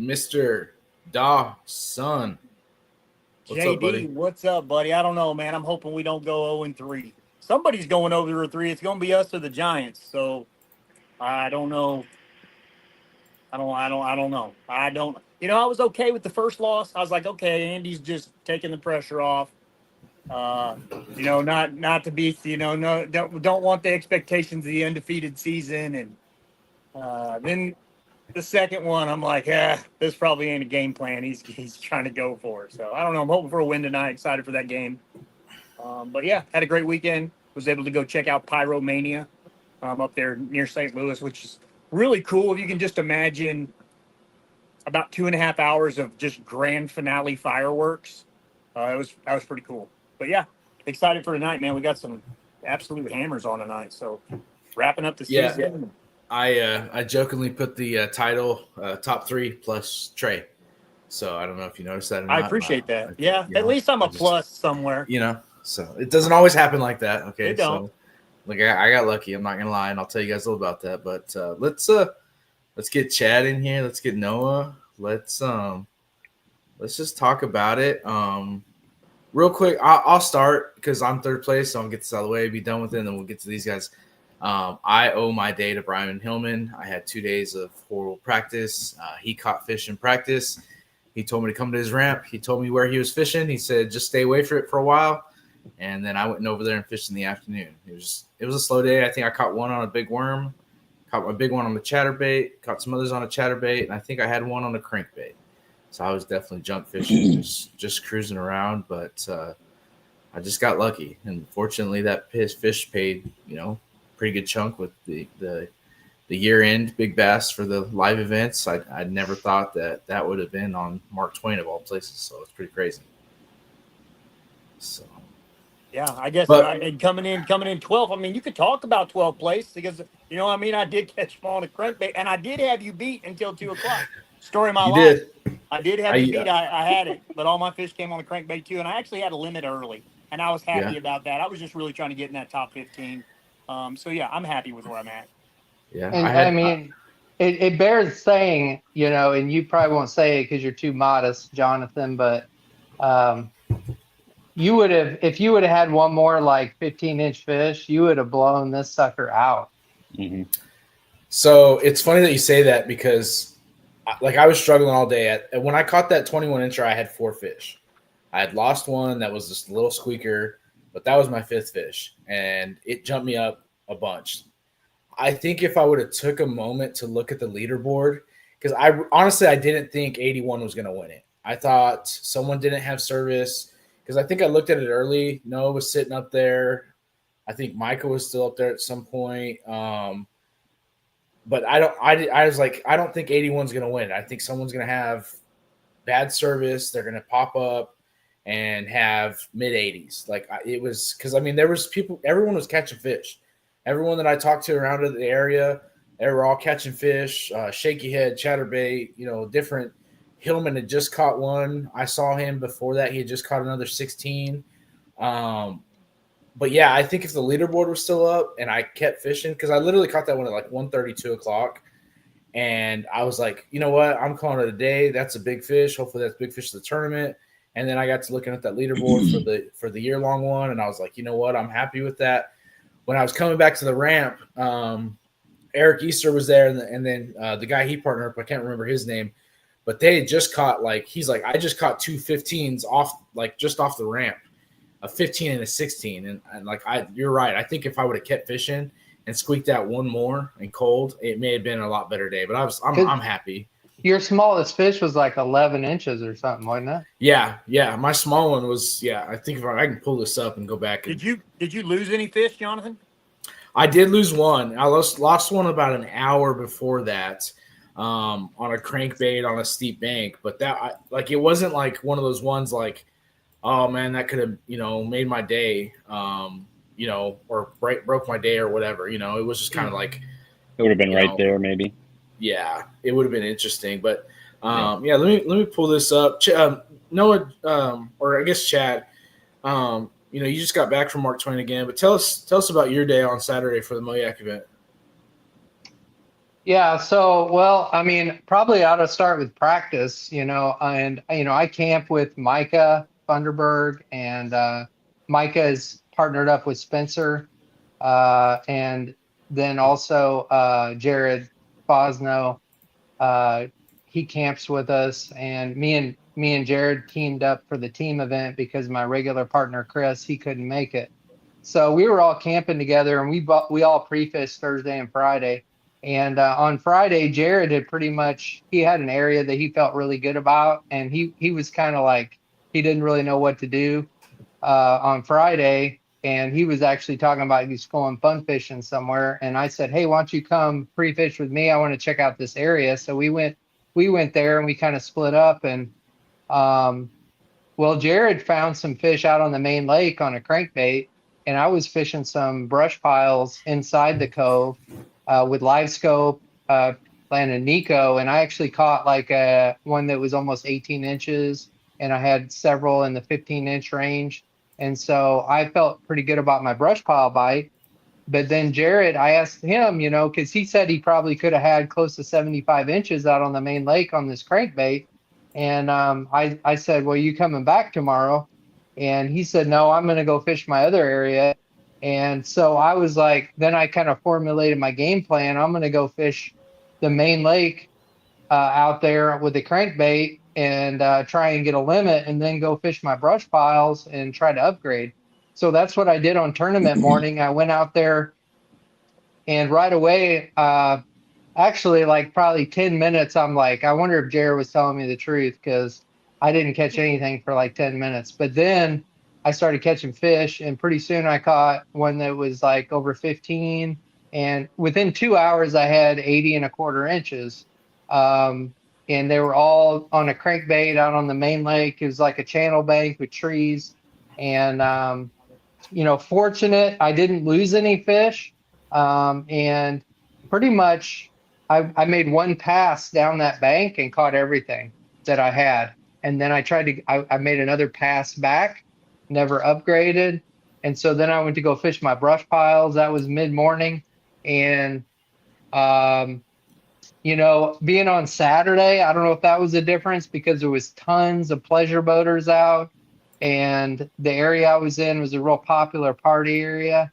Mr. Dawson. What's up, JD, buddy? what's up, buddy? I don't know, man. I'm hoping we don't go 0-3. Somebody's going over 3. It's going to be us or the Giants. So I don't know. I don't know. I don't. I was okay with the first loss. I was like, okay, Andy's just taking the pressure off. Uh, not to be, no, don't want the expectations of the undefeated season. And then the second one, I'm like, this probably ain't a game plan. He's trying to go for. So I don't know. I'm hoping for a win tonight. Excited for that game. But yeah, had a great weekend. Was able to go check out Pyromania up there near St. Louis, which is really cool. If you can just imagine about 2.5 hours of just grand finale fireworks. That was pretty cool. But yeah, excited for tonight, man. We got some absolute hammers on tonight. So wrapping up the Yeah, season. I jokingly put the title top three plus Trey. So I don't know if you noticed that or I not. appreciate that. Yeah, You at know, least I'm I a just plus somewhere. so it doesn't always happen like that. Okay, It don't. so like I got lucky. I'm not gonna lie, and I'll tell you guys a little about that. But let's get Chad in here. Let's get Noah. Let's just talk about it. Real quick, I'll start because I'm third place, so I'll get this out of the way, be done with it, and then we'll get to these guys. I owe my day to Brian Hillman. I had 2 days of horrible practice. He caught fish in practice. He told me to come to his ramp. He told me where he was fishing. He said, just stay away from it for a while. And then I went over there and fished in the afternoon. It was a slow day. I think I caught one on a big worm, caught my big one on the chatterbait, caught some others on a chatterbait, and I think I had one on a crankbait. So I was definitely junk fishing, just cruising around. But I just got lucky, and fortunately, that fish paid pretty good chunk with the year end big bass for the live events. I never thought that would have been on Mark Twain of all places. So it's pretty crazy. So, Yeah, I guess but and coming in 12th. I mean, you could talk about 12th place because I did catch them on a crankbait, and I did have you beat until 2 o'clock. Story of my you life. did. I did have you I beat. I had it, but all my fish came on the crankbait too, and I actually had a limit early, and I was yeah happy about that. I was just really trying to get in that top 15. So yeah, I'm happy with where I'm at. yeah I And I had mean, it bears saying, and you probably won't say it because you're too modest, Jonathan, but um, you would have, if you would have had one more like 15-inch fish, you would have blown this sucker out. Mm-hmm. So it's funny that you say that because like I was struggling all day. When I caught that 21 incher, I had 4 fish. I had lost one that was just a little squeaker, but that was my 5th fish, and it jumped me up a bunch. I think if I would have took a moment to look at the leaderboard, because I didn't think 81 was going to win it. I thought someone didn't have service because I think I looked at it early. Noah was sitting up there. I think Micah was still up there at some point. But I was like, I don't think 81 is going to win. I think someone's going to have bad service. They're going to pop up and have mid 80s. Like it was because there was people. Everyone was catching fish. Everyone that I talked to around the area, they were all catching fish. Shaky head, chatterbait. Different. Hillman had just caught one. I saw him before that. He had just caught another 16. But yeah, I think if the leaderboard was still up and I kept fishing, because I literally caught that one at like 1:30, 2 o'clock. And I was like, you know what? I'm calling it a day. That's a big fish. Hopefully that's big fish of the tournament. And then I got to looking at that leaderboard for the year-long one. And I was like, you know what? I'm happy with that. When I was coming back to the ramp, Eric Easter was there. And then the guy he partnered up, I can't remember his name. But they had just caught he's like, I just caught 2 15s just off the ramp. A 15 and a 16, and you're right. I think if I would have kept fishing and squeaked out one more and cold, it may have been a lot better day. But I'm happy. Your smallest fish was like 11 inches or something, wasn't it? Yeah. My small one was I think if I can pull this up and go back. Did you lose any fish, Jonathan? I did lose one. I lost one about an hour before that, on a crankbait on a steep bank. But that it wasn't like one of those ones like, oh man, that could have, made my day, or broke my day or whatever. It was just kind of like it would have been right there, maybe. Yeah, it would have been interesting. But let me pull this up. Noah, or I guess Chad, you just got back from Mark Twain again, but tell us about your day on Saturday for the Moyak event. Yeah, so well, I mean, probably ought to start with practice, and I camp with Micah Thunderberg, and Micah is partnered up with Spencer, and then also Jared Fosno. Uh, he camps with us, and me and Jared teamed up for the team event because my regular partner Chris, he couldn't make it. So we were all camping together, and we all pre-fished Thursday and Friday. And on Friday, Jared had he had an area that he felt really good about, and he was kind of like he didn't really know what to do on Friday, and he was actually talking about he's going fun fishing somewhere. And I said, hey, why don't you come pre-fish with me? I want to check out this area. So we went there, and we kind of split up. And um, well, Jared found some fish out on the main lake on a crankbait, and I was fishing some brush piles inside the cove with live scope, and a Nico, and I actually caught like one that was almost 18 inches, and I had several in the 15-inch range. And so I felt pretty good about my brush pile bite. But then Jared, I asked him, because he said he probably could have had close to 75 inches out on the main lake on this crankbait. And I said, well, you coming back tomorrow? And he said, no, I'm going to go fish my other area. And so I was like, then I kind of formulated my game plan. I'm going to go fish the main lake out there with the crankbait and try and get a limit, and then go fish my brush piles and try to upgrade. So that's what I did on tournament morning. I went out there, and right away, actually, like probably 10 minutes, I'm like, I wonder if Jared was telling me the truth, because I didn't catch anything for like 10 minutes. But then I started catching fish, and pretty soon I caught one that was like over 15. And within 2 hours, I had 80 1/4 inches. And they were all on a crankbait out on the main lake. It was like a channel bank with trees. And fortunate I didn't lose any fish. And pretty much I made one pass down that bank and caught everything that I had. And then I made another pass back, never upgraded. And so then I went to go fish my brush piles. That was mid-morning. And, being on Saturday, I don't know if that was a difference, because there was tons of pleasure boaters out. And the area I was in was a real popular party area.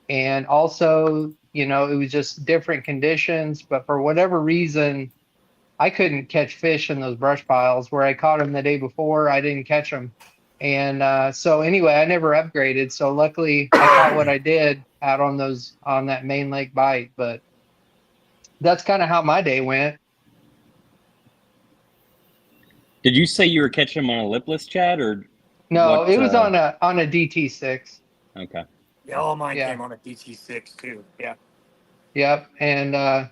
And also, it was just different conditions. But for whatever reason, I couldn't catch fish in those brush piles. Where I caught them the day before, I didn't catch them. And so anyway, I never upgraded. So luckily, I caught what I did out on that main lake bite. But that's kind of how my day went. Did you say you were catching them on a lipless, Chad, or No, what, it was on a DT6. Okay. Yeah, all mine Yeah. came on a DT6 too. Yeah. Yep. And I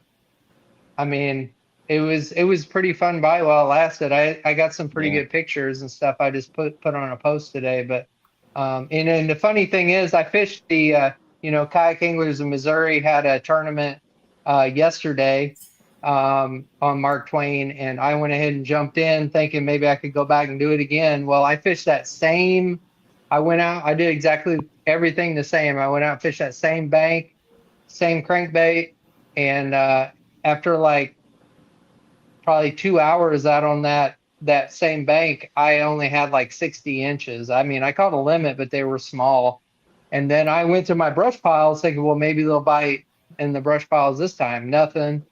mean, it was pretty fun bite while it lasted. I got some pretty good pictures and stuff I just put on a post today. But and the funny thing is, I fished the Kayak Anglers of Missouri had a tournament yesterday on Mark Twain, and I went ahead and jumped in thinking maybe I could go back and do it again. Well, I fished I went out, I did exactly everything the same. I went out and fished that same bank, same crankbait, and after like probably 2 hours out on that same bank, I only had like 60 inches. I mean, I caught a limit, but they were small. And then I went to my brush piles thinking, well, maybe they'll bite in the brush piles this time. Nothing.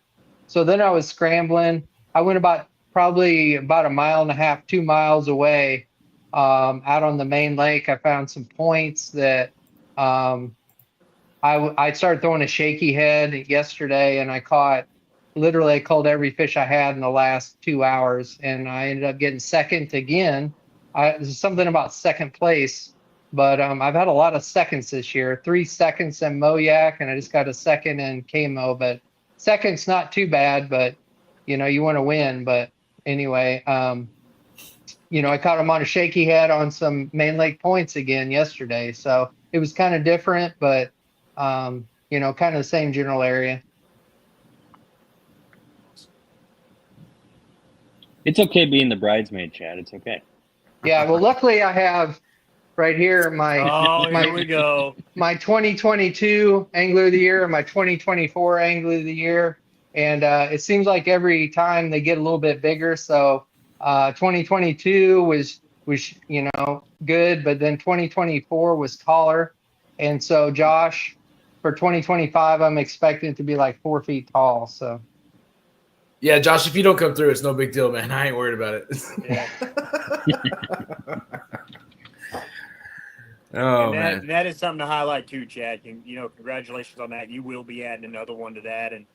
So then I was scrambling. I went probably about 1.5 miles, 2 miles away, out on the main lake. I found some points that I started throwing a shaky head yesterday, and I caught every fish I had in the last 2 hours, and I ended up getting second again. There's something about second place, but I've had a lot of seconds this year. 3 seconds in Moyak, and I just got a second in Kamo. But second's not too bad, but you want to win. But anyway, I caught him on a shaky head on some main lake points again yesterday, so it was kind of different, but kind of the same general area. It's okay being the bridesmaid, Chad. It's okay. Yeah, well, luckily I have right here Here we go. my 2022 Angler of the Year and my 2024 Angler of the Year. And it seems like every time they get a little bit bigger. So 2022 was good, but then 2024 was taller. And so Josh, for 2025, I'm expecting it to be like 4 feet tall. So Yeah, Josh, if you don't come through, it's no big deal, man. I ain't worried about it. Yeah. Oh, and man. that is something to highlight too, Chad. And, congratulations on that. You will be adding another one to that. And,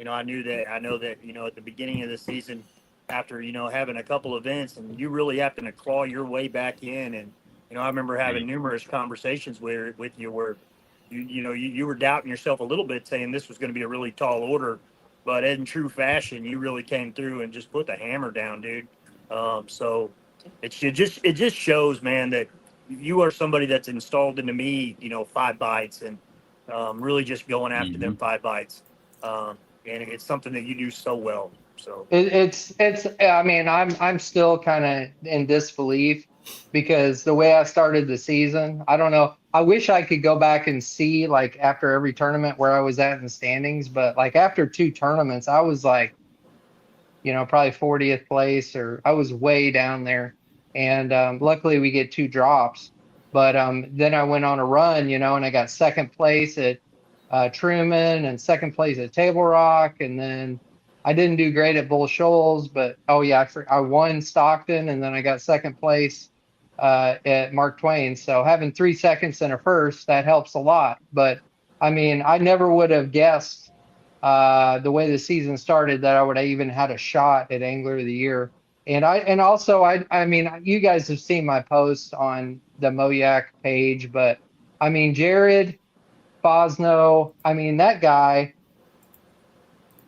I know that, at the beginning of the season, after, having a couple events, and you really have to claw your way back in. And, I remember having numerous conversations with you where you were doubting yourself a little bit, saying this was going to be a really tall order. But in true fashion, you really came through and just put the hammer down, dude. So it just shows, man, that you are somebody that's installed into me, 5 bites, and really just going after them 5 bites. And it's something that you do so well. So it's. I mean, I'm still kind of in disbelief because the way I started the season, I don't know. I wish I could go back and see like after every tournament where I was at in the standings, but like after 2 tournaments, I was like, probably 40th place, or I was way down there. And luckily we get 2 drops. But then I went on a run, and I got 2nd place at Truman and 2nd place at Table Rock. And then I didn't do great at Bull Shoals, but I won Stockton, and then I got 2nd place at Mark Twain. So having 3 seconds and a first, that helps a lot. But I mean, I never would have guessed the way the season started that I would have even had a shot at Angler of the Year. And I mean, you guys have seen my post on the Moyak page, but I mean, Jared Fosno, I mean, that guy,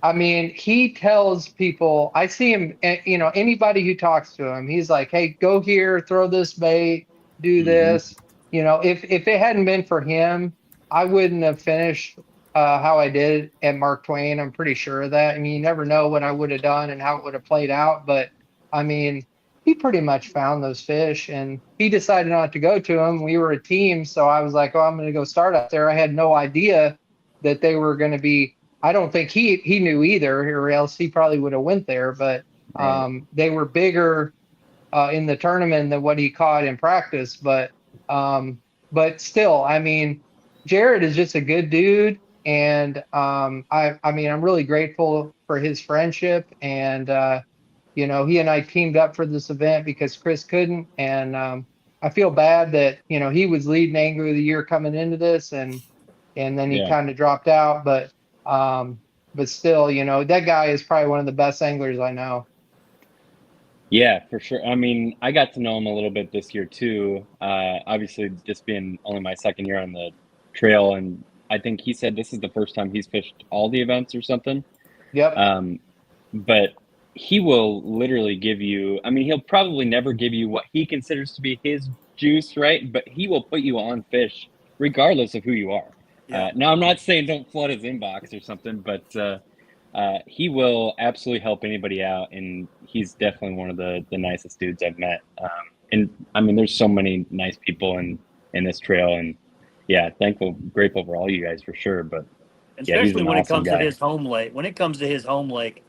I mean, he tells people, I see him, anybody who talks to him, he's like, hey, go here, throw this bait, do this. If it hadn't been for him, I wouldn't have finished how I did at Mark Twain. I'm pretty sure of that. I mean, you never know what I would have done and how it would have played out. But I mean, he pretty much found those fish, and he decided not to go to them. We were a team. So I was like, oh, I'm going to go start up there. I had no idea that they were going to be. I don't think he knew either, or else he probably would have went there. But they were bigger in the tournament than what he caught in practice. But still, I mean, Jared is just a good dude. And I mean, I'm really grateful for his friendship. And, he and I teamed up for this event because Chris couldn't. And I feel bad that, he was leading Angler of the Year coming into this, and then he kind of dropped out. But still, that guy is probably one of the best anglers I know. Yeah, for sure. I mean, I got to know him a little bit this year too. Obviously, just being only my 2nd year on the trail, and I think he said this is the first time he's fished all the events or something. Yep. But he will literally give you. I mean, he'll probably never give you what he considers to be his juice, right? But he will put you on fish regardless of who you are. Yeah. Now, I'm not saying don't flood his inbox or something, but he will absolutely help anybody out, and he's definitely one of the nicest dudes I've met. And I mean, there's so many nice people in this trail, and yeah, grateful for all you guys for sure. But yeah, he's especially an when it awesome comes guy. to his home lake. When it comes to his home lake,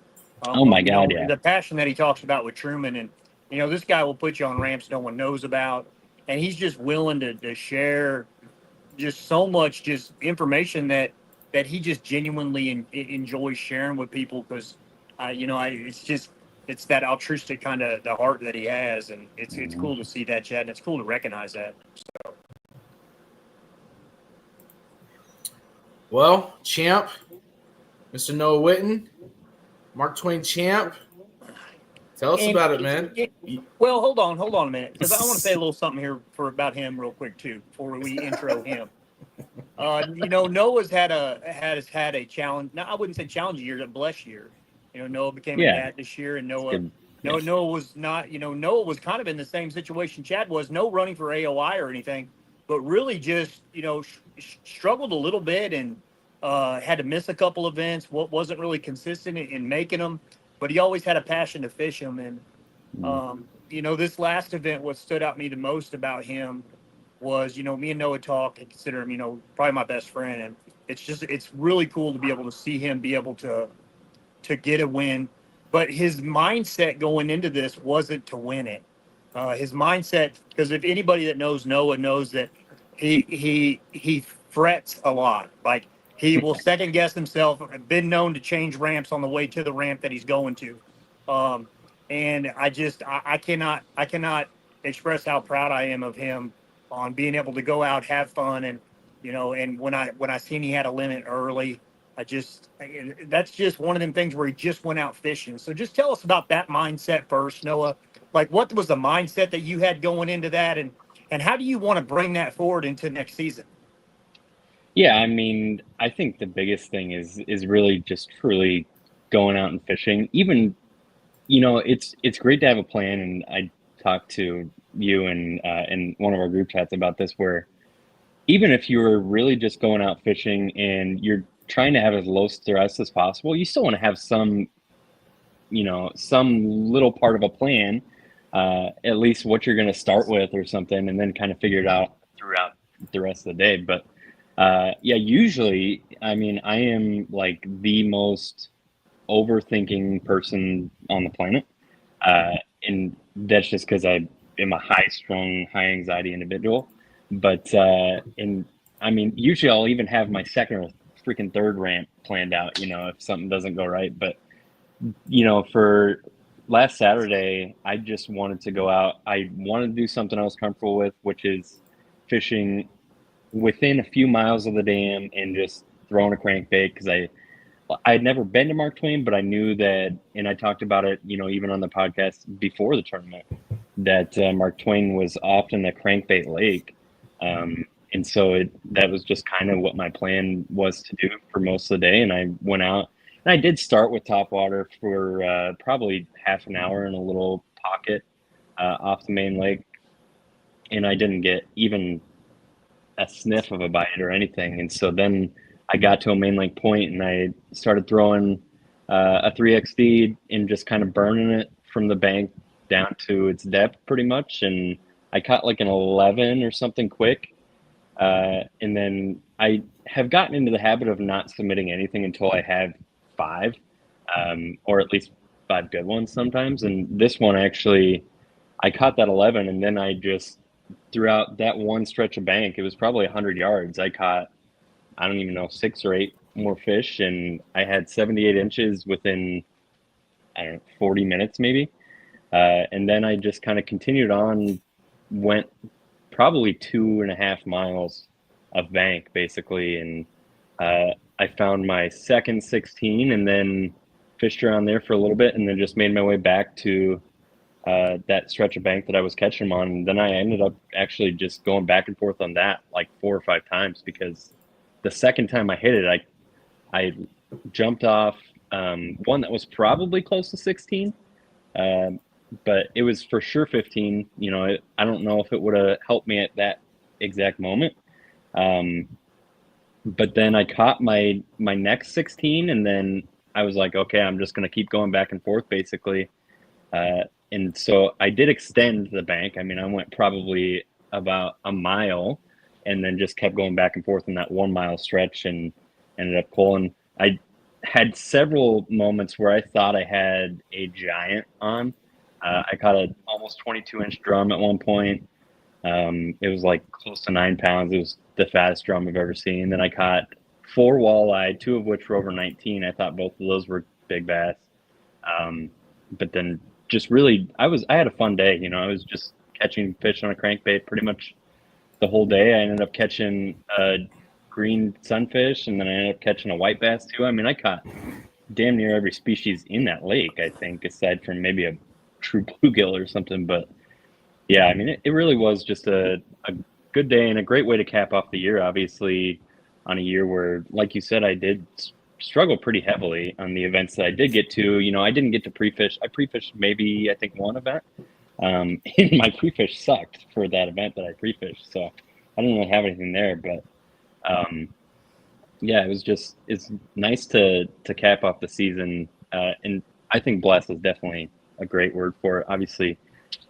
Oh my God, yeah. the passion that he talks about with Truman, and this guy will put you on ramps no one knows about, and he's just willing to share just so much just information that he just genuinely enjoys sharing with people, because it's that altruistic kind of the heart that he has, and it's cool to see that, Chad, and it's cool to recognize that. So. Well, champ, Mr. Noah Witten, Mark Twain champ. Tell us about it, man. Well, hold on a minute, because I want to say a little something here about him real quick too before we intro him. Noah's had a challenge. No, I wouldn't say challenge year, a blessed year. Noah became a dad this year, and Noah was not. Noah was kind of in the same situation Chad was. No running for AOI or anything, but really just struggled a little bit, and had to miss a couple events. Wasn't really consistent in making them, but he always had a passion to fish them. And this last event, what stood out to me the most about him was, me and Noah talk. I consider him, probably my best friend, and it's really cool to be able to see him be able to to get a win, but his mindset going into this wasn't to win it. His mindset, because if anybody that knows Noah knows that he frets a lot. Like he will second guess himself. Been known to change ramps on the way to the ramp that he's going to. And I cannot express how proud I am of him on being able to go out, have fun, and and when I seen he had a limit early, that's just one of them things where he just went out fishing. So just tell us about that mindset first, Noah. Like what was the mindset that you had going into that, and how do you want to bring that forward into next season? Yeah, I mean, I think the biggest thing is really just truly going out and fishing. Even, it's great to have a plan, and I talked to you and in one of our group chats about this, where even if you're really just going out fishing and you're trying to have as low stress as possible, you still want to have some little part of a plan, at least what you're going to start with or something, and then kind of figure it out throughout the rest of the day. But yeah, usually, I mean, I am like the most overthinking person on the planet. And that's just because I am a high-strung, high-anxiety individual. But, I mean, usually I'll even have my second or freaking third ramp planned out, if something doesn't go right. But, for last Saturday, I just wanted to go out. I wanted to do something I was comfortable with, which is fishing within a few miles of the dam and just throwing a crankbait, because I had never been to Mark Twain, but I knew that, and I talked about it, even on the podcast before the tournament, that Mark Twain was often a crankbait lake. And so that was just kind of what my plan was to do for most of the day. And I went out and I did start with top water for probably half an hour in a little pocket off the main lake. And I didn't get even a sniff of a bite or anything. And so then I got to a main lake point and I started throwing a 3XD and just kind of burning it from the bank down to its depth pretty much. And I caught like an 11 or something quick. And then I have gotten into the habit of not submitting anything until I have 5, or at least 5 good ones sometimes. And this one, actually, I caught that 11, and then I just, throughout that one stretch of bank, it was probably 100 yards. I caught, I don't even know, 6 or 8 more fish, and I had 78 inches within, I don't know, 40 minutes maybe. And then I just kind of continued on, went probably 2.5 miles of bank basically, and I found my second 16 and then fished around there for a little bit, and then just made my way back to that stretch of bank that I was catching them on. And then I ended up actually just going back and forth on that like 4 or 5 times, because the second time I hit it, I jumped off one that was probably close to 16, but it was for sure 15. I don't know if it would have helped me at that exact moment. But then I caught my next 16, and then I was like, okay, I'm just going to keep going back and forth basically. And so I did extend the bank. I mean, I went probably about a mile and then just kept going back and forth in that 1 mile stretch and ended up pulling. I had several moments where I thought I had a giant on. I caught an almost 22-inch drum at one point. It was like close to 9 pounds. It was the fattest drum I've ever seen. Then I caught 4 walleye, 2 of which were over 19. I thought both of those were big bass. But then just really, I had a fun day. I was just catching fish on a crankbait pretty much the whole day. I ended up catching a green sunfish, and then I ended up catching a white bass too. I mean, I caught damn near every species in that lake, I think, aside from maybe a true bluegill or something. But yeah, I mean, it really was just a good day and a great way to cap off the year, obviously, on a year where, like you said, I did struggle pretty heavily on the events that I did get to. I didn't get to pre-fish. I pre-fished maybe, I think, one event. And my pre-fish sucked for that event that I pre-fished, so I didn't really have anything there. But yeah, it's nice to cap off the season. And I think blessed is definitely a great word for it. Obviously,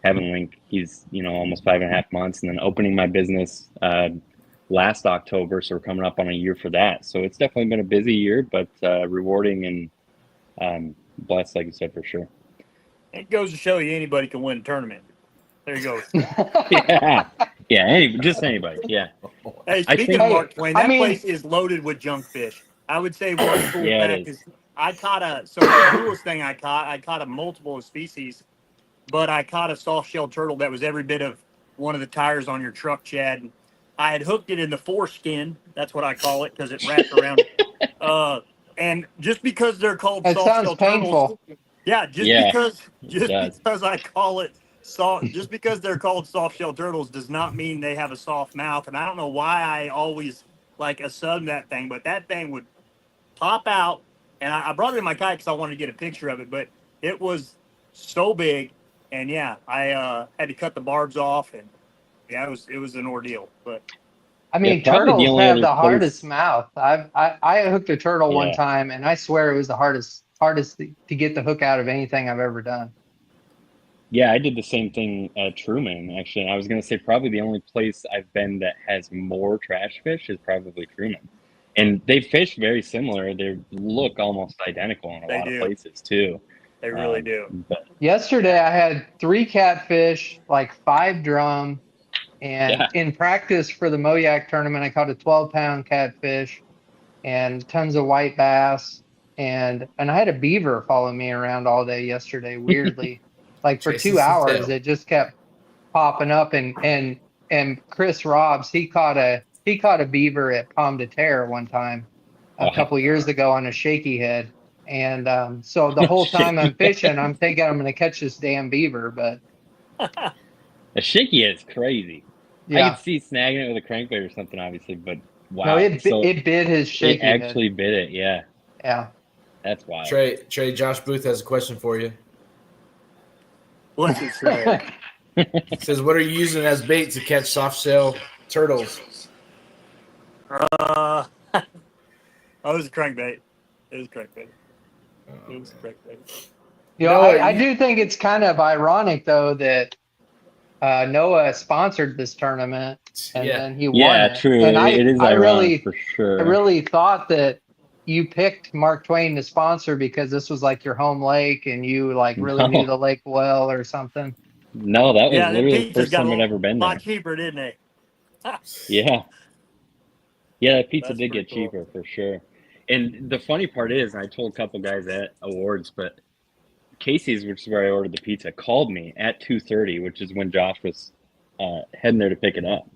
having Link, he's almost 5.5 months, and then opening my business last October, so we're coming up on a year for that. So it's definitely been a busy year, but rewarding, and Blessed, like you said, for sure. It goes to show you anybody can win a tournament. There you go. Yeah, just anybody. Yeah. Hey, I speaking think- of Mark Twain, I that mean- place is loaded with junk fish. I would say one cool Yeah, it fact is. is I caught the coolest thing I caught a multiple species, but I caught a soft shell turtle that was every bit of one of the tires on your truck, Chad. I had hooked it in the foreskin. That's what I call it because it wrapped around. And just because they're called It soft sounds shell turtles, painful. because I call it soft, just because they're called soft shell turtles does not mean they have a soft mouth. And I don't know why I always like assume that thing, but that thing would pop out. And I brought it in my kayak because I wanted to get a picture of it, but it was so big. And yeah, I had to cut the barbs off, and yeah, it was an ordeal. But I mean, probably the turtles only have other the place- hardest mouth. I hooked a turtle one Yeah. time, and I swear it was the hardest to get the hook out of anything I've ever done. Yeah, I did the same thing at Truman, actually. And I was going to say probably the only place I've been that has more trash fish is probably Truman. And they fish very similar. They look almost identical in a They lot do. of places, too. they really do. But Yesterday, I had 3 catfish, like 5 drum, and Yeah. in practice for the Moyak tournament, I caught a 12-pound catfish and tons of white bass, and I had a beaver follow me around all day yesterday. Weirdly, like for Chasing 2 some hours, tail. it just kept popping up. And Chris Robbs, he caught a beaver at Pomme de Terre one time a Oh, couple years ago on a shaky head. And so the whole time I'm fishing, I'm thinking I'm going to catch this damn beaver, but a shaky is crazy. I yeah, could see snagging it with a crankbait or something, obviously, but wow. no, it So bit his it shaky head. actually bit it. Yeah, Yeah. that's wild. Trey, Josh Booth has a question for you. What's it say? He says, "What are you using as bait to catch soft shell turtles?" Oh, it was a crankbait. It was a crankbait. It was a crankbait. You know, Noah, I do think it's kind of ironic though that Noah sponsored this tournament and Yeah. then he won Yeah, it. true. And It is I ironic really, for sure. I really thought that you picked Mark Twain to sponsor because this was like your home lake and you like really No. knew the lake well or something. No, that was Yeah, the literally the pizza's first got time I'd a ever been lot there. cheaper, didn't they? Yeah. Yeah, that pizza That's did pretty get cool. cheaper for sure. And the funny part is, and I told a couple guys at awards, but Casey's, which is where I ordered the pizza, called me at 2:30, which is when Josh was heading there to pick it up.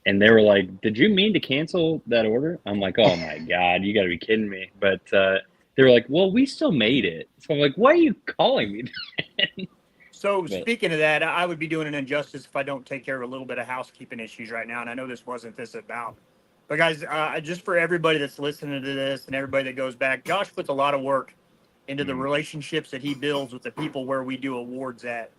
And they were like, "Did you mean to cancel that order?" I'm like, "Oh my God, you got to be kidding me." But they were like, "Well, we still made it." So I'm like, "Why are you calling me?" So But- speaking of that, I would be doing an injustice if I don't take care of a little bit of housekeeping issues right now. And I know this wasn't this about, but guys, just for everybody that's listening to this and everybody that goes back, Josh puts a lot of work into the relationships that he builds with the people where we do awards at.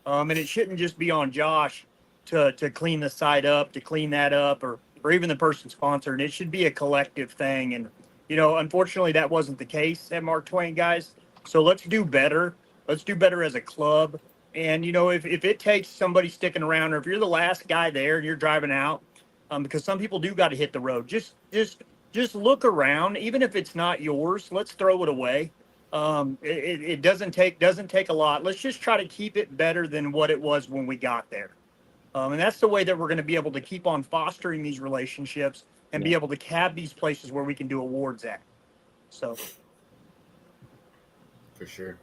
And it shouldn't just be on Josh to clean the site up, to clean that up, or even the person sponsoring. It should be a collective thing. And you know, unfortunately, that wasn't the case at Mark Twain, guys. So let's do better. Let's do better as a club. And you know, if it takes somebody sticking around, or if you're the last guy there and you're driving out, because some people do got to hit the road. Just look around, even if it's not yours. Let's throw it away. It doesn't take a lot. Let's just try to keep it better than what it was when we got there. And that's the way that we're going to be able to keep on fostering these relationships and be able to have these places where we can do awards at. So For sure.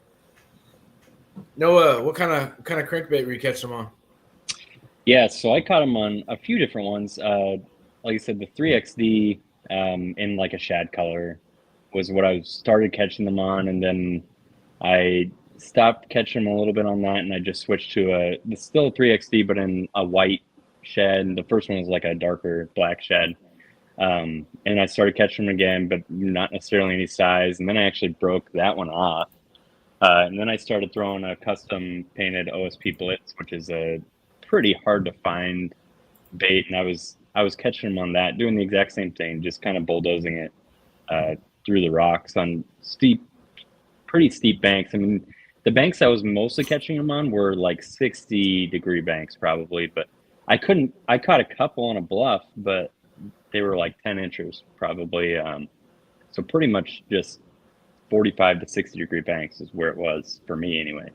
Noah, what kind of crankbait were you catching them on? Yeah, so I caught them on a few different ones. Like I said, the 3XD in like a shad color was what I started catching them on, and then I stopped catching them a little bit on that, and I just switched to it's still a 3XD, but in a white shad. And the first one was like a darker black shad. And I started catching them again, but not necessarily any size. And then I actually broke that one off. And then I started throwing a custom painted OSP Blitz, which is a pretty hard to find bait. And I was catching them on that, doing the exact same thing, just kind of bulldozing it through the rocks on pretty steep banks. I mean, the banks I was mostly catching them on were like 60-degree banks probably, but I caught a couple on a bluff, but they were like 10 inches probably. So pretty much just 45 to 60 degree banks is where it was for me anyway.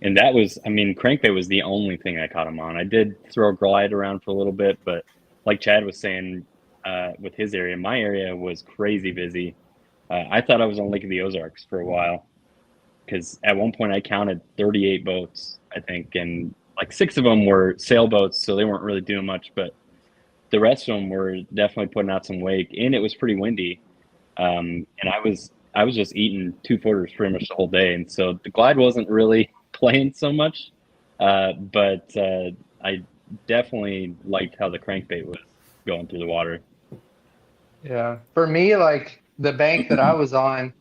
And that was, I mean, crankbait was the only thing I caught him on. I did throw a glide around for a little bit, but like Chad was saying, with his area, my area was crazy busy. I thought I was on Lake of the Ozarks for a while because at one point I counted 38 boats, I think, and like 6 of them were sailboats, so they weren't really doing much, but the rest of them were definitely putting out some wake, and it was pretty windy. And I was just eating 2-footers pretty much the whole day, and so the glide wasn't really playing so much, but I definitely liked how the crankbait was going through the water. Yeah. For me, like the bank that I was on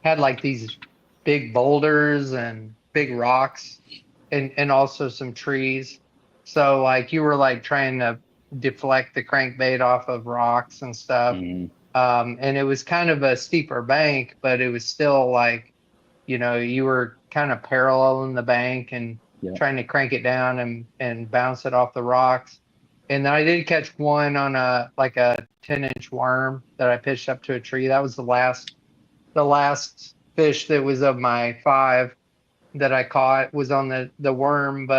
had like these big boulders and big rocks and also some trees. So like you were like trying to deflect the crankbait off of rocks and stuff. Mhm. And it was kind of a steeper bank, but it was still like, you know, you were kind of paralleling the bank and Yeah. trying to crank it down and bounce it off the rocks. And I did catch one on a 10-inch worm that I pitched up to a tree. That was the last fish that was of my 5 that I caught was on the worm.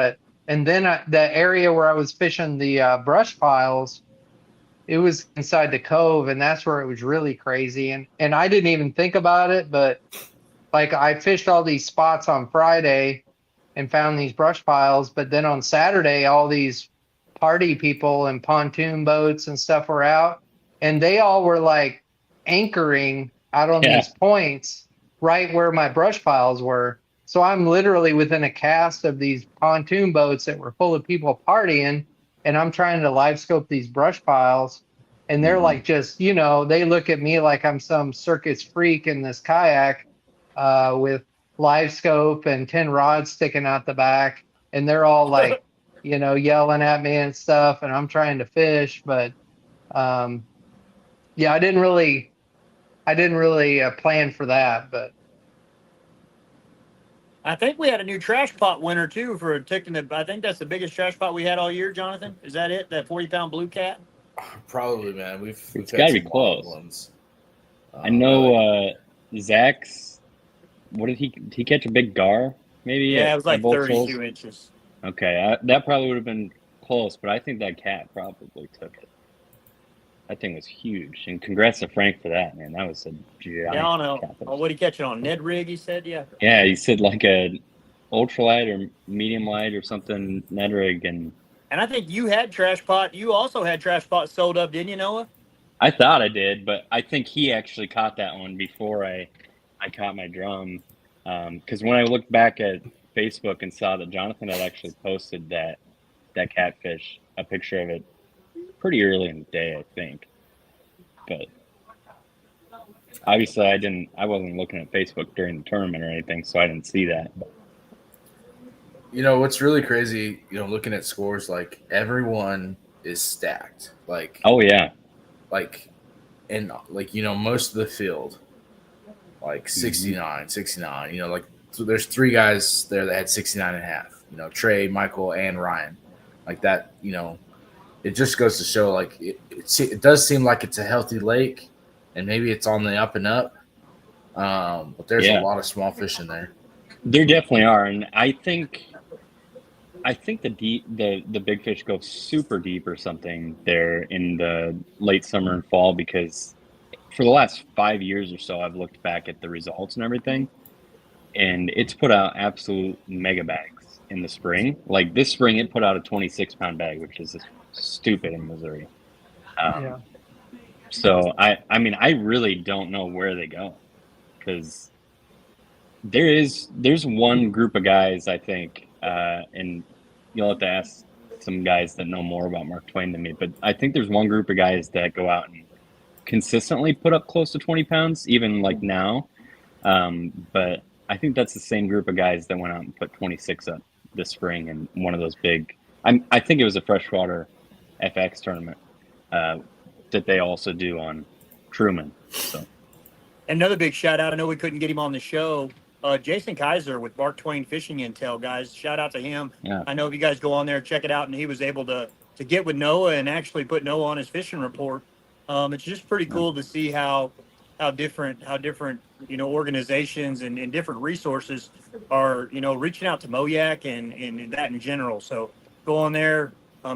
And then the area where I was fishing the brush piles, it was inside the cove, and that's where it was really crazy. And I didn't even think about it, but like I fished all these spots on Friday and found these brush piles, but then on Saturday, all these party people and pontoon boats and stuff were out, and they all were like anchoring out on Yeah. these points right where my brush piles were. So I'm literally within a cast of these pontoon boats that were full of people partying, and I'm trying to live scope these brush piles, and they're like just, you know, they look at me like I'm some circus freak in this kayak with live scope and 10 rods sticking out the back, and they're all like, you know, yelling at me and stuff, and I'm trying to fish, but yeah, I didn't really plan for that, but I think we had a new trash pot winner too for taking the. I think that's the biggest trash pot we had all year, Jonathan. Is that it? That 40-pound blue cat? Probably, man. We've It's had gotta be some wild close. ones. I know Zach's. What did he catch a big gar? Maybe. Yeah, at- it was like at Bolt 32 Shoals? inches. Okay, that probably would have been close, but I think that cat probably took it. That thing was huge, and congrats to Frank for that, man. That was a giant Yeah, I don't know. catfish. Oh, what did he catch it on? Ned rig, he said, yeah. Yeah, he said like a ultralight or medium light or something Ned rig, and And I think you had trash pot. You also had trash pot sold up, didn't you, Noah? I thought I did, but I think he actually caught that one before I caught my drum. Because when I looked back at Facebook and saw that Jonathan had actually posted that catfish, a picture of it, pretty early in the day, I think. But obviously, I wasn't looking at Facebook during the tournament or anything, so I didn't see that. But You know what's really crazy? You know, looking at scores, like everyone is stacked. Like, oh yeah, and like you know, most of the field, like 69, 69. You know, like so there's 3 guys there that had 69 and a half. You know, Trey, Michael, and Ryan. Like that. You know, it just goes to show like it does seem like it's a healthy lake, and maybe it's on the up and up. But there's a lot of small fish in there. There definitely are, and I think the big fish go super deep or something there in the late summer and fall, because for the last 5 years or so I've looked back at the results and everything, and it's put out absolute mega bags in the spring. Like this spring it put out a 26-pound bag, which is just stupid in Missouri. yeah. So I mean I really don't know where they go, because there's one group of guys, I think, and you'll have to ask some guys that know more about Mark Twain than me, but I think there's one group of guys that go out and consistently put up close to 20 pounds, even like now. But I think that's the same group of guys that went out and put 26 up this spring in one of those big, I think it was a freshwater FX tournament that they also do on Truman. So. Another big shout out. I know we couldn't get him on the show. Jason Kaiser with Mark Twain Fishing Intel, guys. Shout out to him. Yeah. I know if you guys go on there, check it out, and he was able to get with Noah and actually put Noah on his fishing report. It's just pretty cool to see how how different organizations and different resources are reaching out to Moyak and that in general. So go on there,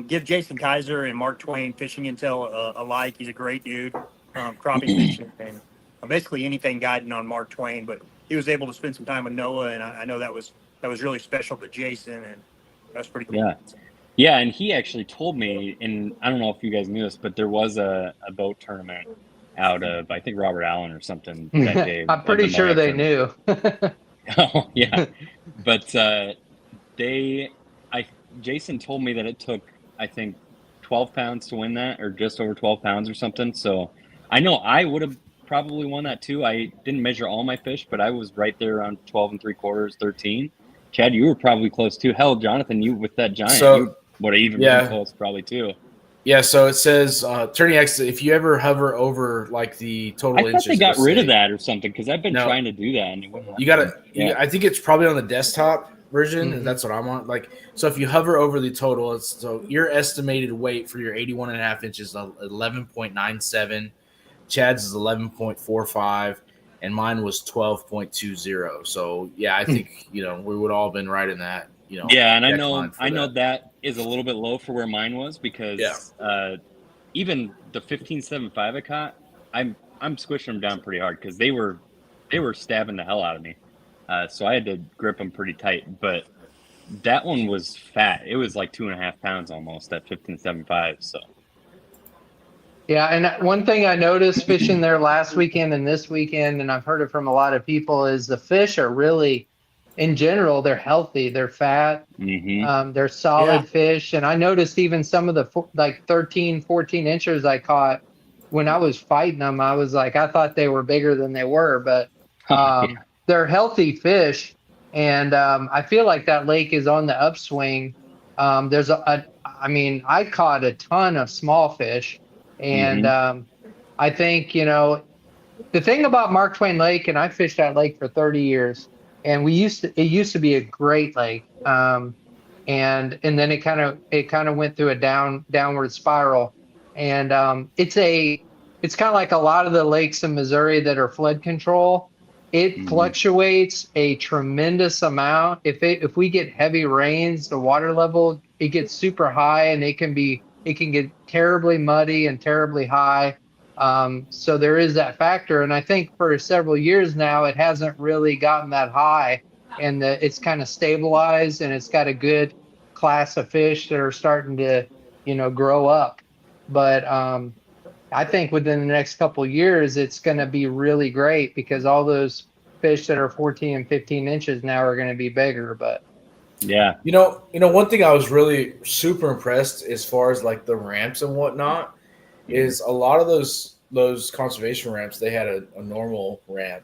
give Jason Kaiser and Mark Twain fishing intel a like. He's a great dude, crappie fishing and basically anything guiding on Mark Twain. But he was able to spend some time with Noah, and I know that was really special to Jason, and that's pretty cool. Yeah. Yeah, and he actually told me, and I don't know if you guys knew this, but there was a boat tournament out of, I think, Robert Allen or something that day. I'm pretty sure they knew. Oh, yeah. But Jason told me that it took, I think, 12 pounds to win that, or just over 12 pounds or something. So I know I would have probably won that too. I didn't measure all my fish, but I was right there around 12 3/4, 13. Chad, you were probably close too. Hell, Jonathan, you with that giant, you would have even been close probably too. Yeah, so it says turning X. If you ever hover over like the total inches, I thought they got rid of that or something because I've been trying to do that and it wouldn't. You got to. I think it's probably on the desktop version, and that's what I'm on. Like, so if you hover over the total, so your estimated weight for your 81.5 inches is 11.97. Chad's is 11.45, and mine was 12.20. So yeah, I think we would all been right in that. Yeah, and I know that is a little bit low for where mine was because even the 15.75 I caught, I'm squishing them down pretty hard because they were stabbing the hell out of me. So I had to grip them pretty tight. But that one was fat. It was like 2.5 pounds almost at 15.75. So. Yeah, and one thing I noticed fishing there last weekend and this weekend, and I've heard it from a lot of people, is the fish are really, in general, they're healthy. They're fat. They're solid fish. And I noticed even some of the 13, 14 inches I caught when I was fighting them, I was like, I thought they were bigger than they were, but they're healthy fish. And I feel like that lake is on the upswing. I caught a ton of small fish. And I think, the thing about Mark Twain Lake, and I fished that lake for 30 years, and it used to be a great lake. And then it kind of went through a downward spiral. And it's kind of like a lot of the lakes in Missouri that are flood control. It fluctuates a tremendous amount. If we get heavy rains, the water level, it gets super high, and it can get terribly muddy and terribly high. So there is that factor. And I think for several years now, it hasn't really gotten that high, and it's kind of stabilized, and it's got a good class of fish that are starting to, grow up. But I think within the next couple of years, it's going to be really great because all those fish that are 14 and 15 inches now are going to be bigger. But yeah, one thing I was really super impressed as far as like the ramps and whatnot is a lot of those conservation ramps. They had a normal ramp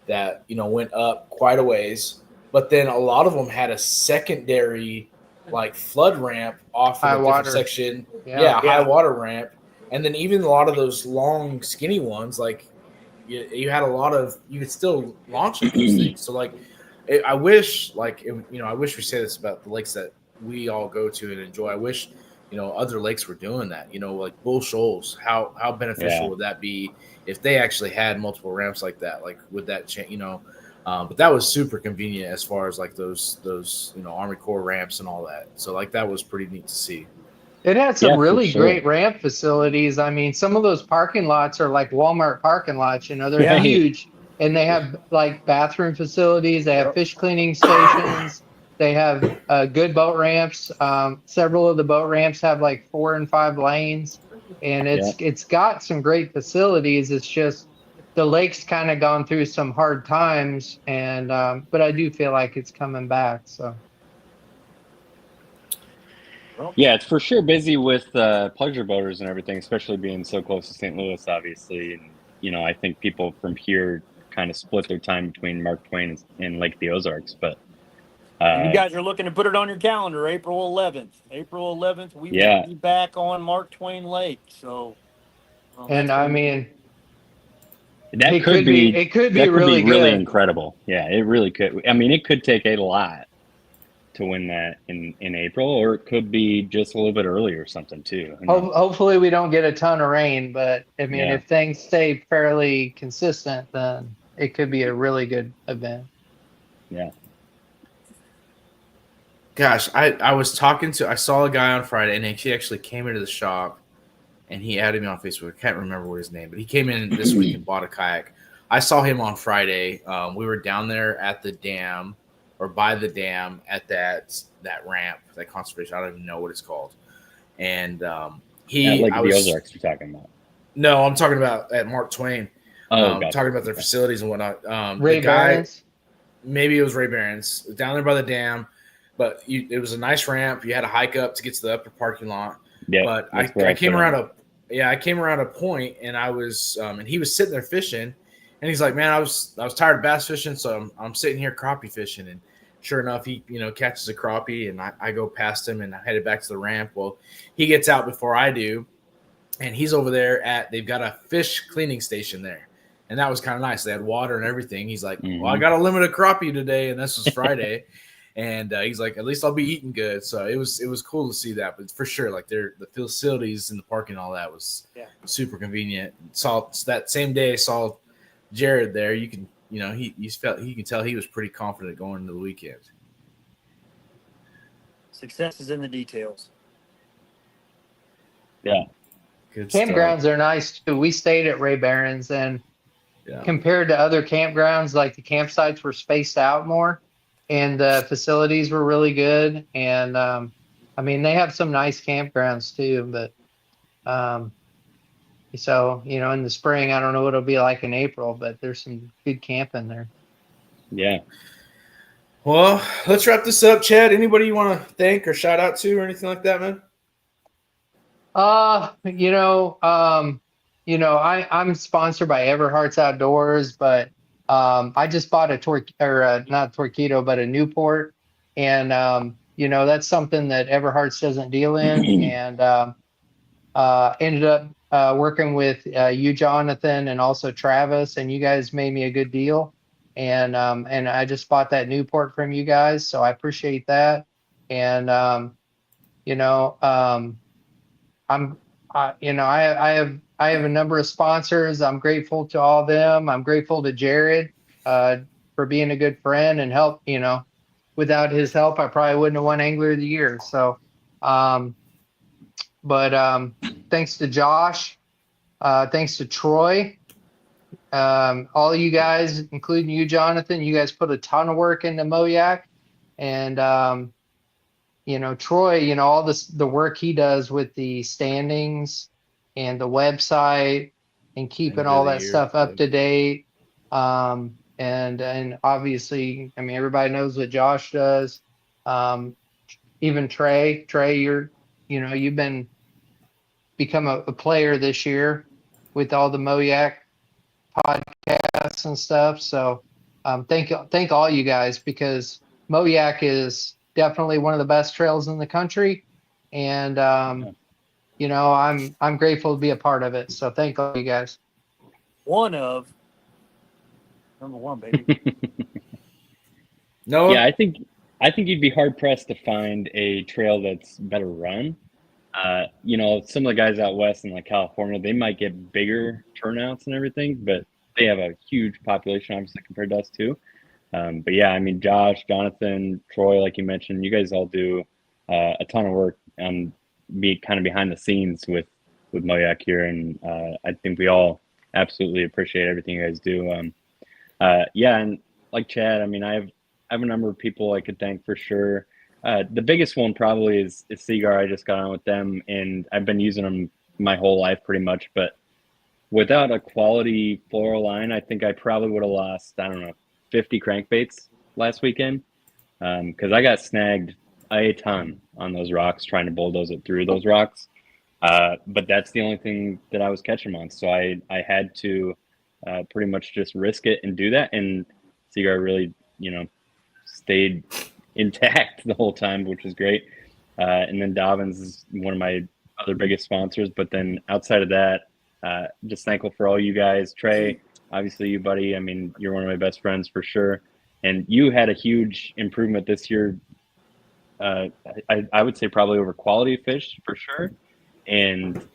that went up quite a ways, but then a lot of them had a secondary like flood ramp off of a different section. High water ramp, and then even a lot of those long skinny ones, like you had a lot of, you could still launch at those things. So like. I wish, I wish we say this about the lakes that we all go to and enjoy. I wish, other lakes were doing that. Like Bull Shoals. How beneficial would that be if they actually had multiple ramps like that? Like, would that change? But that was super convenient as far as like those Army Corps ramps and all that. So like that was pretty neat to see. It had some really great ramp facilities. I mean, some of those parking lots are like Walmart parking lots. They're huge. And they have like bathroom facilities. They have fish cleaning stations. They have good boat ramps. Several of the boat ramps have like 4 and 5 lanes, and it's got some great facilities. It's just the lake's kind of gone through some hard times, and but I do feel like it's coming back. So yeah, it's for sure busy with pleasure boaters and everything, especially being so close to St. Louis, obviously. And I think people from here kind of split their time between Mark Twain and Lake the Ozarks, but you guys are looking to put it on your calendar, April 11th. We will be back on Mark Twain Lake. So, I mean, it could be really incredible. Yeah, it really could. I mean, it could take a lot to win that in April, or it could be just a little bit earlier or something too. Hopefully we don't get a ton of rain, but I mean, Yeah. if things stay fairly consistent, then it could be a really good event. Yeah. Gosh, I saw a guy on Friday, and he actually came into the shop, and he added me on Facebook. I can't remember what his name, but he came in this week and bought a kayak. I saw him on Friday. We were down there at the dam, or by the dam at that ramp, that conservation. I don't even know what it's called. And Not like the Ozarks you're talking about. No, I'm talking about at Mark Twain. Gotcha. Talking about their facilities and whatnot. Ray the guy, Barron's? maybe it was Ray Barron's, down there by the dam. But it was a nice ramp. You had to hike up to get to the upper parking lot. Yeah, but I came around a point, and I was and he was sitting there fishing, and he's like, "Man, I was tired of bass fishing, so I'm sitting here crappie fishing." And sure enough, he catches a crappie, and I go past him, and I headed back to the ramp. Well, he gets out before I do, and he's over there they've got a fish cleaning station there, and that was kind of nice. They had water and everything. He's like, "Well, I got a limited crappie today," and this was Friday. And he's like, at least I'll be eating good. So it was cool to see that. But for sure, like the facilities and the parking and all that was super convenient. Saw that same day, saw Jared there. You can he can tell he was pretty confident going into the weekend. Success is in the details. Yeah. Good Campgrounds stuff. are nice too. We stayed at Ray Barron's, and compared to other campgrounds, like the campsites were spaced out more. And the facilities were really good. And, I mean, they have some nice campgrounds too, but, so, in the spring, I don't know what it'll be like in April, but there's some good camping there. Yeah. Well, let's wrap this up. Chad, anybody you want to thank or shout out to or anything like that, man? I'm sponsored by Everhart's Outdoors, but I just bought not a Torquedo, but a Newport, and that's something that Everhart's doesn't deal in, and ended up working with you, Jonathan, and also Travis, and you guys made me a good deal, and I just bought that Newport from you guys, so I appreciate that, and I have a number of sponsors. I'm grateful to all of them. I'm grateful to Jared for being a good friend and help. Without his help, I probably wouldn't have won Angler of the Year. So, thanks to Josh, thanks to Troy, all of you guys, including you, Jonathan. You guys put a ton of work into Moyak, and Troy, all the work he does with the standings and the website and keeping all that stuff up to date. And obviously, I mean, everybody knows what Josh does. Even Trey, you've become a player this year with all the Moyak podcasts and stuff. So thank all you guys, because Moyak is definitely one of the best trails in the country, and I'm grateful to be a part of it. So thank all you guys. Number one, baby. No. Yeah, I think you'd be hard pressed to find a trail that's better run. Some of the guys out west in like California, they might get bigger turnouts and everything, but they have a huge population, obviously, compared to us too. But yeah, I mean, Josh, Jonathan, Troy, like you mentioned, you guys all do a ton of work and be kind of behind the scenes with Moyak here, and I think we all absolutely appreciate everything you guys do. And like Chad, I mean, I have a number of people I could thank for sure. The biggest one probably is Seagar. I just got on with them, and I've been using them my whole life pretty much. But without a quality floral line, I think I probably would have lost, I don't know, 50 crankbaits last weekend, because I got snagged a ton on those rocks trying to bulldoze it through those rocks. But that's the only thing that I was catching on. So I had to pretty much just risk it and do that. And Seagar really, stayed intact the whole time, which was great. And then Dobbins is one of my other biggest sponsors. But then outside of that, just thankful for all you guys. Trey, obviously you, buddy. I mean, you're one of my best friends for sure. And you had a huge improvement this year I would say probably over quality fish for sure, and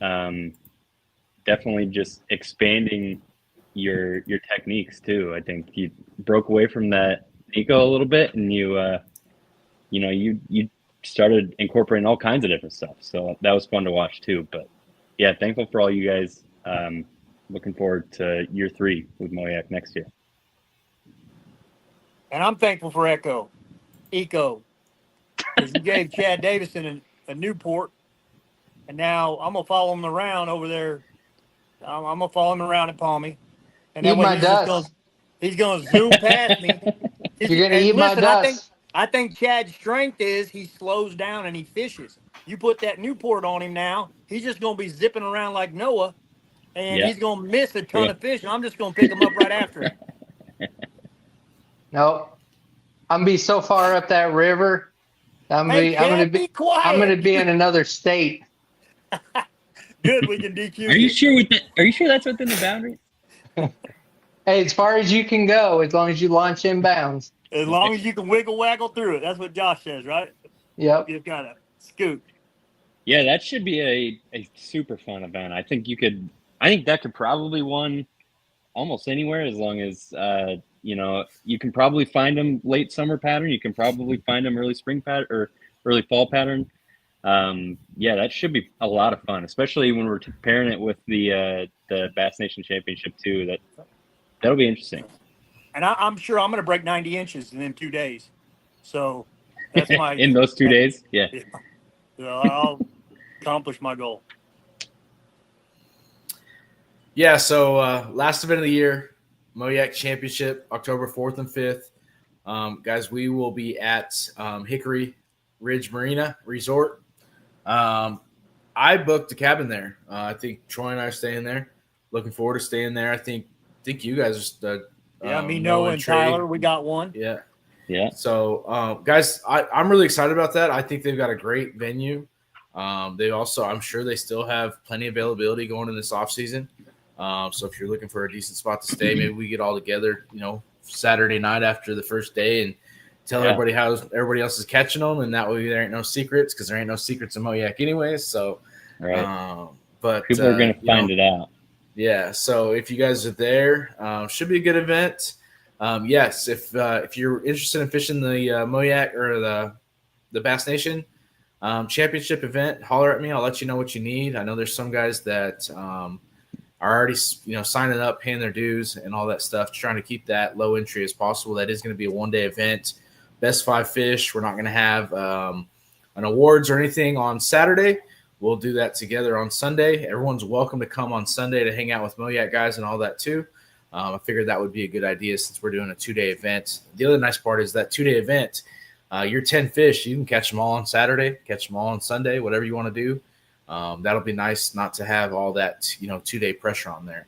definitely just expanding your techniques too. I think you broke away from that Nico a little bit, and you started incorporating all kinds of different stuff. So that was fun to watch too. But yeah, thankful for all you guys. Looking forward to year 3 with Moyak next year. And I'm thankful for Eco, because you gave Chad Davison a Newport, and now I'm gonna follow him around over there. I'm gonna follow him around at Palmy, and Eat then my dust. he's gonna zoom past me. You're gonna And eat my listen, dust. I think Chad's strength is he slows down and he fishes. You put that Newport on him now, he's just gonna be zipping around like Noah, and Yeah. he's gonna miss a ton Yeah. of fish. And I'm just gonna pick him up right after him. No, I'm gonna be so far up that river. Hey, Chad, be quiet. I'm gonna be in another state. Good, we can DQ. Are you sure that's within the boundary? Hey, as far as you can go, as long as you launch inbounds. As long as you can wiggle waggle through it. That's what Josh says, right? Yep. You've got to scoot. Yeah, that should be a super fun event. I think that could probably win almost anywhere, as long as you can probably find them late summer pattern. You can probably find them early spring pattern or early fall pattern. Yeah, that should be a lot of fun, especially when we're pairing it with the Bass Nation Championship too. That'll be interesting. And I'm sure I'm going to break 90 inches in 2 days. So that's my in those 2 days. Yeah. I'll accomplish my goal. Yeah, so last event of the year, Moyak Championship, October 4th and 5th. Guys, we will be at Hickory Ridge Marina Resort. I booked a cabin there. I think Troy and I are staying there. Looking forward to staying there. I think you guys are me, Noah, and Trey. Tyler, we got one. Yeah. Yeah. So, guys, I'm really excited about that. I think they've got a great venue. They also, I'm sure they still have plenty of availability going in this off season. So if you're looking for a decent spot to stay, maybe we get all together, Saturday night after the first day and tell everybody how everybody else is catching them. And that way there ain't no secrets, because there ain't no secrets in Moyak anyways. So, right. But people are going to find it out. Yeah. So if you guys are there, should be a good event. Yes. If you're interested in fishing the Moyak or the Bass Nation championship event, holler at me. I'll let you know what you need. I know there's some guys that are already signing up, paying their dues and all that stuff, trying to keep that low entry as possible. That is going to be a 1-day event. Best 5 fish. We're not going to have an awards or anything on Saturday. We'll do that together on Sunday. Everyone's welcome to come on Sunday to hang out with Moyak guys and all that too. I figured that would be a good idea since we're doing a 2-day event. The other nice part is that 2-day event, your 10 fish, you can catch them all on Saturday, catch them all on Sunday, whatever you want to do. That'll be nice not to have all that, 2-day pressure on there.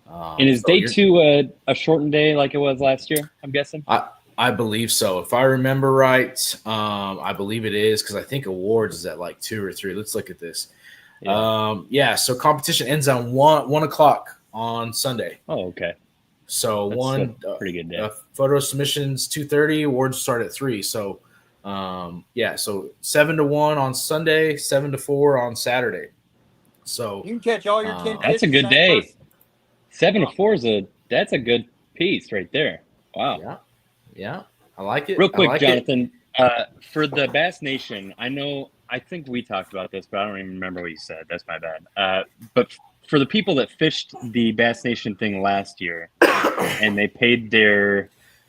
And is day 2 a shortened day like it was last year, I'm guessing? I believe so. If I remember right, I believe it is, because I think awards is at like 2 or 3. Let's look at this. Yeah. So competition ends on 1 o'clock on Sunday. Oh, okay. So that's pretty good day. Photo submissions 2:30, awards start at 3. So so 7 to 1 on Sunday, 7 to 4 on Saturday. So you can catch all your 10 fish. That's a good day. 7 to 4 that's a good piece right there. Wow. Yeah, I like it. Real quick, Jonathan, for the Bass Nation, I think we talked about this, but I don't even remember what you said. That's my bad. But for the people that fished the Bass Nation thing last year and they paid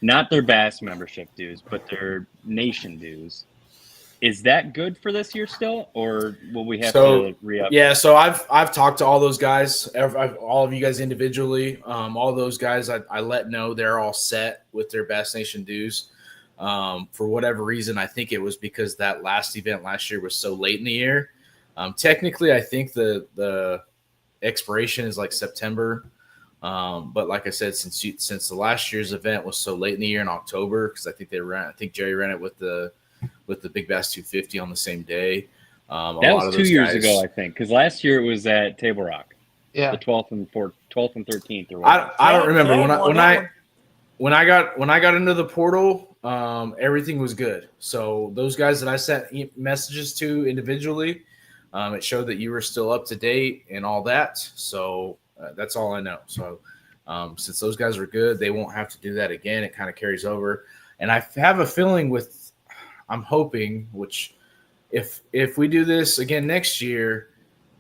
not their Bass membership dues, but their Nation dues, is that good for this year still, or will we have to re-up? Yeah, so I've talked to all those guys, all of you guys individually. All those guys, I let know they're all set with their Bass Nation dues. For whatever reason, I think it was because that last event last year was so late in the year. Technically, I think the expiration is like September. But like I said, since the last year's event was so late in the year in October, because I think Jerry ran it with the Big Bass 250 on the same day. That was 2 years ago, I think, because last year it was at Table Rock. Yeah, the 12th and 13th. Or I don't remember when I got into the portal, everything was good. So those guys that I sent messages to individually, it showed that you were still up to date and all that. So that's all I know. So since those guys are good, they won't have to do that again. It kind of carries over, and I have a feeling I'm hoping, which if we do this again next year,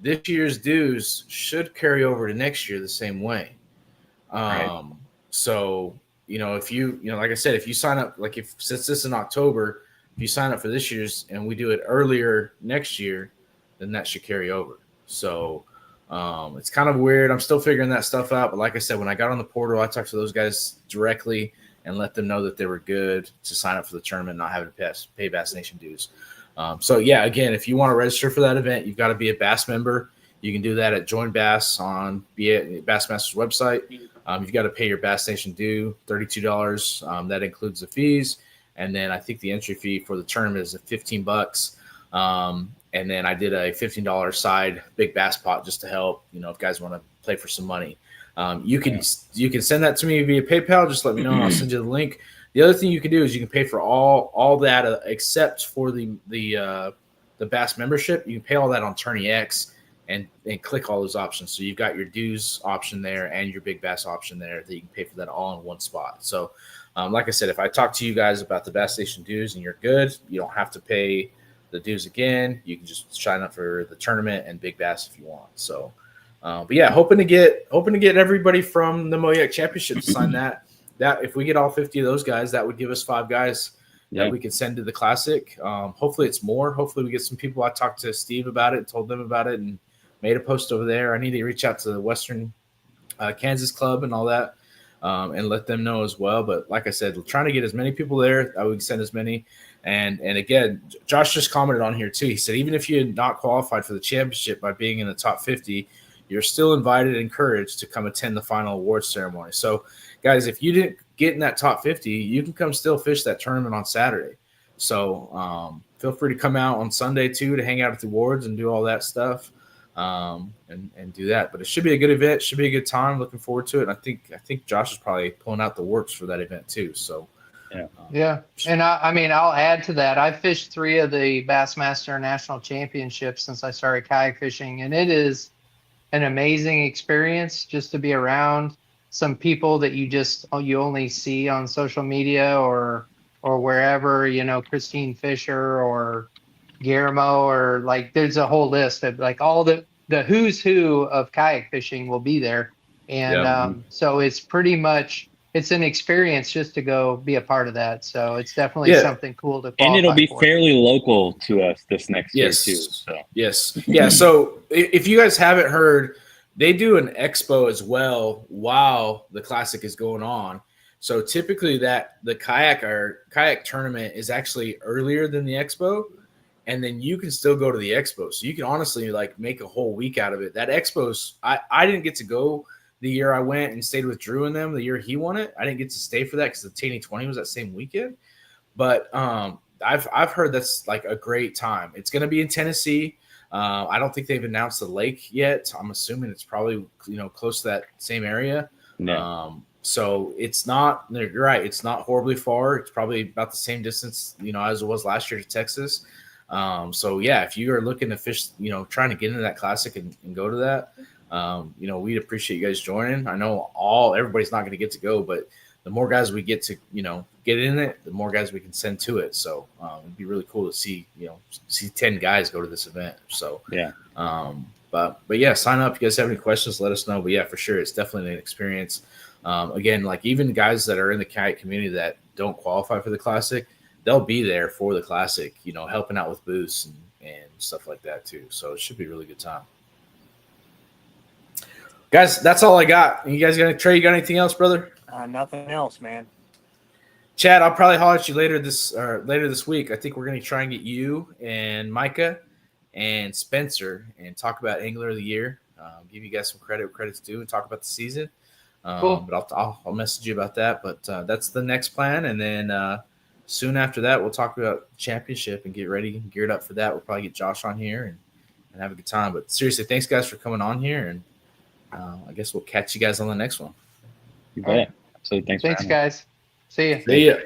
this year's dues should carry over to next year the same way. Right. So, if like I said, if you sign up, like since this is in October, if you sign up for this year's and we do it earlier next year, then that should carry over. So, it's kind of weird. I'm still figuring that stuff out. But like I said, when I got on the portal, I talked to those guys directly and let them know that they were good to sign up for the tournament, not having to pay Bass Nation dues. So yeah, again, if you want to register for that event, you've got to be a Bass member. You can do that at Join Bass on Bassmaster's website. You've got to pay your Bass Nation due, $32. That includes the fees, and then I think the entry fee for the tournament is $15. And then I did a $15 side big bass pot just to help. If guys want to play for some money, you can send that to me via PayPal. Just let me know, and I'll send you the link. The other thing you can do is you can pay for all that except for the Bass membership. You can pay all that on Tourney X and click all those options. So you've got your dues option there and your big bass option there that you can pay for that all in one spot. So like I said, if I talk to you guys about the Bass Station dues and you're good, you don't have to pay the dues again. You can just sign up for the tournament and big bass if you want. So but yeah, hoping to get everybody from the Moyak Championship to sign that if we get all 50 of those guys, that would give us 5 guys that we can send to the Classic. Hopefully it's more. Hopefully we get some people. I talked to Steve about it, told them about it, and made a post over there. I need to reach out to the Western Kansas Club and all that and let them know as well. But like I said, we're trying to get as many people there. I would send as many. And again, Josh just commented on here too. He said, even if you had not qualified for the championship by being in the top 50, you're still invited and encouraged to come attend the final awards ceremony. So guys, if you didn't get in that top 50, you can come still fish that tournament on Saturday. So feel free to come out on Sunday too to hang out at the awards and do all that stuff. And do that. But it should be a good event. Should be a good time. Looking forward to it. And I think Josh is probably pulling out the works for that event too. So yeah. And I mean, I'll add to that. I fished 3 of the Bassmaster National Championships since I started kayak fishing, and it is an amazing experience just to be around some people that you only see on social media or wherever, Christine Fisher or Guillermo, or like there's a whole list of like all the who's who of kayak fishing will be there. And so it's pretty much, it's an experience just to go be a part of that. So it's definitely something cool to qualify and it'll be for. fairly local to us this next year too. So. Yes. Yeah. So if you guys haven't heard, they do an expo as well while the Classic is going on. So typically the kayak tournament is actually earlier than the expo. And then you can still go to the expo. So you can honestly like make a whole week out of it. That expo's, I didn't get to go the year I went and stayed with Drew and them the year he won it. I didn't get to stay for that because the Taney 20 was that same weekend. But I've heard that's like a great time. It's going to be in Tennessee. I don't think they've announced the lake yet. I'm assuming it's probably close to that same area. No. So it's not. You're right. It's not horribly far. It's probably about the same distance as it was last year to Texas. So yeah, if you are looking to fish, trying to get into that Classic and go to that, we'd appreciate you guys joining. I know everybody's not going to get to go, but the more guys we get to, get in it, the more guys we can send to it. So, it'd be really cool to see 10 guys go to this event. So, yeah. But yeah, sign up. If you guys have any questions, let us know. But yeah, for sure. It's definitely an experience. Again, like even guys that are in the kayak community that don't qualify for the Classic, they'll be there for the Classic, helping out with booths and stuff like that too. So it should be a really good time. Guys, that's all I got. You guys Trey, you got anything else, brother? Nothing else, man. Chad, I'll probably holler at you later this week. I think we're going to try and get you and Micah and Spencer and talk about Angler of the Year. Give you guys some credit's due, and talk about the season. Cool. But I'll message you about that. But that's the next plan, and then soon after that, we'll talk about championship and get ready, geared up for that. We'll probably get Josh on here and have a good time. But seriously, thanks guys for coming on here, and I guess we'll catch you guys on the next one. You bet. So thanks. Thanks, for having me. guys. See you. See ya.